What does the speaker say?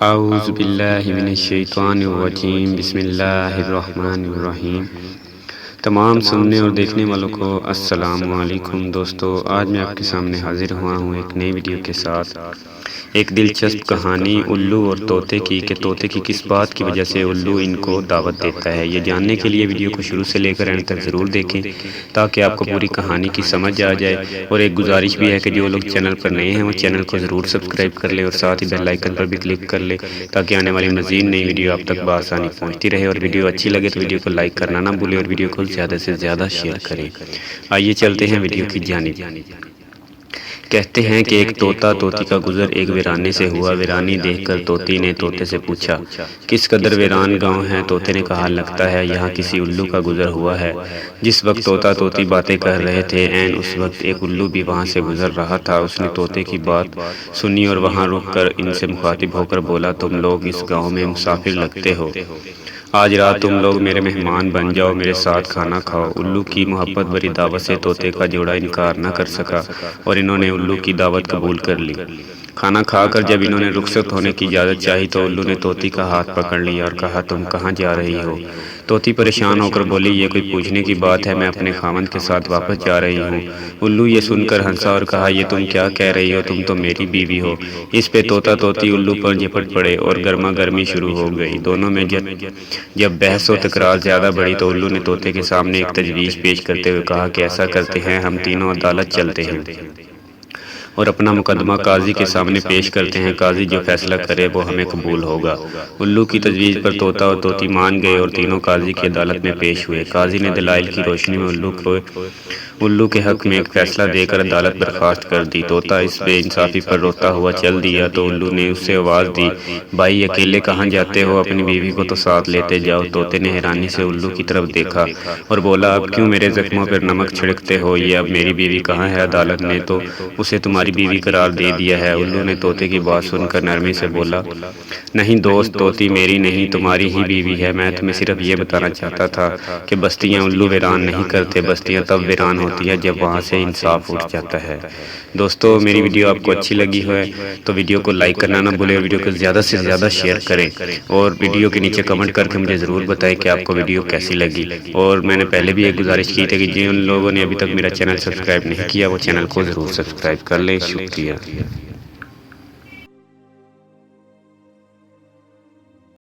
اعوذ باللہ من الشیطان الرجیم، بسم اللہ الرحمن الرحیم۔ تمام سننے اور دیکھنے والوں کو السلام علیکم دوستو، آج میں آپ کے سامنے حاضر ہوا ہوں ایک نئی ویڈیو کے ساتھ، ایک دلچسپ کہانی الو اور طوطے کی کہ طوطے کی کس بات کی وجہ سے الو ان کو دعوت دیتا ہے۔ یہ جاننے کے لیے ویڈیو کو شروع سے لے کر اینڈ تک ضرور دیکھیں تاکہ آپ کو پوری کہانی کی سمجھ آ جائے، اور ایک گزارش بھی ہے کہ جو لوگ چینل پر نئے ہیں وہ چینل کو ضرور سبسکرائب کر لیں اور ساتھ ہی بیل آئیکن پر بھی کلک کر لیں تاکہ آنے والی مزید نئی ویڈیو آپ تک بآسانی پہنچتی رہے، اور ویڈیو اچھی لگے تو ویڈیو کو لائک کرنا نہ بھولیں اور ویڈیو کو زیادہ سے زیادہ شیئر کریں۔ آئیے چلتے ہیں ویڈیو کی جانب۔ کہتے ہیں کہ ایک طوطا طوطی کا گزر ایک ویرانے سے ہوا۔ ویرانی دیکھ کر طوطی نے طوطے سے پوچھا، کس قدر ویران گاؤں ہے؟ طوطے نے کہا، لگتا ہے یہاں کسی الو کا گزر ہوا ہے۔ جس وقت طوطا طوطی باتیں کر رہے تھے، عین اس وقت ایک الو بھی وہاں سے گزر رہا تھا۔ اس نے طوطے کی بات سنی اور وہاں رک کر ان سے مخاطب ہو کر بولا، تم لوگ اس گاؤں میں مسافر لگتے ہو، آج رات تم لوگ میرے مہمان بن جاؤ، میرے ساتھ کھانا کھاؤ۔ الو کی محبت بھری دعوت سے طوطے کا جوڑا انکار نہ کر سکا اور انہوں نے الو کی دعوت قبول کر لی۔ کھانا کھا کر جب انہوں نے رخصت ہونے کی اجازت چاہی تو الو نے طوطی کا ہاتھ پکڑ لیا اور کہا، تم کہاں جا رہی ہو؟ طوطی پریشان ہو کر بولی، یہ کوئی پوچھنے کی بات ہے، میں اپنے خاوند کے ساتھ واپس جا رہی ہوں۔ الو یہ سن کر ہنسا اور کہا، یہ تم کیا کہہ رہی ہو؟ تم تو میری بیوی ہو۔ اس پہ طوطا طوطی الو پر جھپٹ پڑے اور گرما گرمی شروع ہو گئی۔ دونوں میں جب بحث و تکرار زیادہ بڑھی تو الو نے طوطے کے سامنے ایک تجویز پیش کرتے ہوئے کہا کہ ایسا کرتے ہیں، ہم تینوں عدالت چلتے ہیں اور اپنا مقدمہ قاضی کے سامنے پیش کرتے ہیں، قاضی جو فیصلہ کرے وہ ہمیں قبول ہوگا۔ الو کی تجویز پر طوطا اور طوطی مان گئے اور تینوں قاضی کی عدالت میں پیش ہوئے۔ قاضی نے دلائل کی روشنی میں الو کے حق میں ایک فیصلہ دے کر عدالت برخاست کر دی۔ طوطا اس بے انصافی پر روتا ہوا چل دیا تو الو نے اس سے آواز دی، بھائی اکیلے کہاں جاتے ہو؟ اپنی بیوی کو تو ساتھ لیتے جاؤ۔ طوطے نے حیرانی سے الو کی طرف دیکھا اور بولا، اب کیوں میرے زخموں پر نمک چھڑکتے ہو؟ یہ اب میری بیوی کہاں ہے؟ عدالت نے تو اسے تمہاری بیوی قرار دے دیا ہے۔ الو نے طوطے کی بات سن کر نرمی سے بولا، نہیں دوست، طوطی میری نہیں تمہاری ہی بیوی ہے۔ میں تمہیں صرف یہ بتانا چاہتا تھا کہ بستیاں الو ویران نہیں کرتے، بستیاں تب ویران ہوتی ہے جب وہاں سے انصاف اٹھ جاتا ہے۔ دوستو، میری ویڈیو آپ کو اچھی لگی ہے تو ویڈیو کو لائک کرنا نہ بھولیں اور ویڈیو کو زیادہ سے زیادہ شیئر کریں، اور ویڈیو کے نیچے کمنٹ کر کے مجھے ضرور بتائیں کہ آپ کو ویڈیو کیسی لگی۔ اور میں نے پہلے بھی ایک گزارش کی تھی کہ جن لوگوں نے ابھی تک میرا چینل سبسکرائب نہیں کیا وہ چینل کو ضرور سبسکرائب کر لیں۔ شکریہ۔